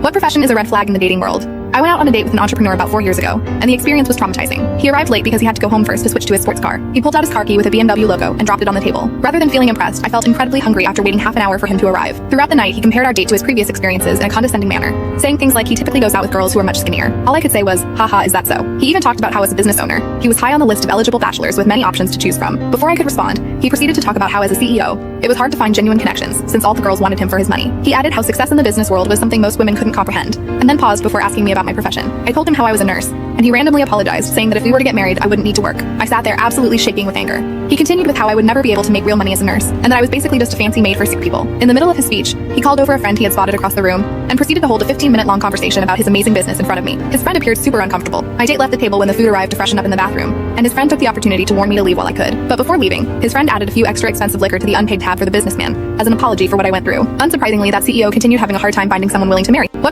What profession is a red flag in the dating world? I went out on a date with an entrepreneur about 4 years ago, and the experience was traumatizing. He arrived late because he had to go home first to switch to his sports car. He pulled out his car key with a BMW logo and dropped it on the table. Rather than feeling impressed, I felt incredibly hungry after waiting half an hour for him to arrive. Throughout the night, he compared our date to his previous experiences in a condescending manner, saying things like he typically goes out with girls who are much skinnier. All I could say was, haha, is that so? He even talked about how as a business owner, he was high on the list of eligible bachelors with many options to choose from. Before I could respond, he proceeded to talk about how as a CEO, it was hard to find genuine connections since all the girls wanted him for his money. He added how success in the business world was something most women couldn't comprehend, and then paused before asking me about my profession. I told him how I was a nurse, and he randomly apologized, saying that if we were to get married, I wouldn't need to work. I sat there absolutely shaking with anger. He continued with how I would never be able to make real money as a nurse, and that I was basically just a fancy maid for sick people. In the middle of his speech, he called over a friend he had spotted across the room, and proceeded to hold a 15-minute long conversation about his amazing business in front of me. His friend appeared super uncomfortable. My date left the table when the food arrived to freshen up in the bathroom, and his friend took the opportunity to warn me to leave while I could. But before leaving, his friend added a few extra expensive liquor to the unpaid tab for the businessman, as an apology for what I went through. Unsurprisingly, that CEO continued having a hard time finding someone willing to marry. What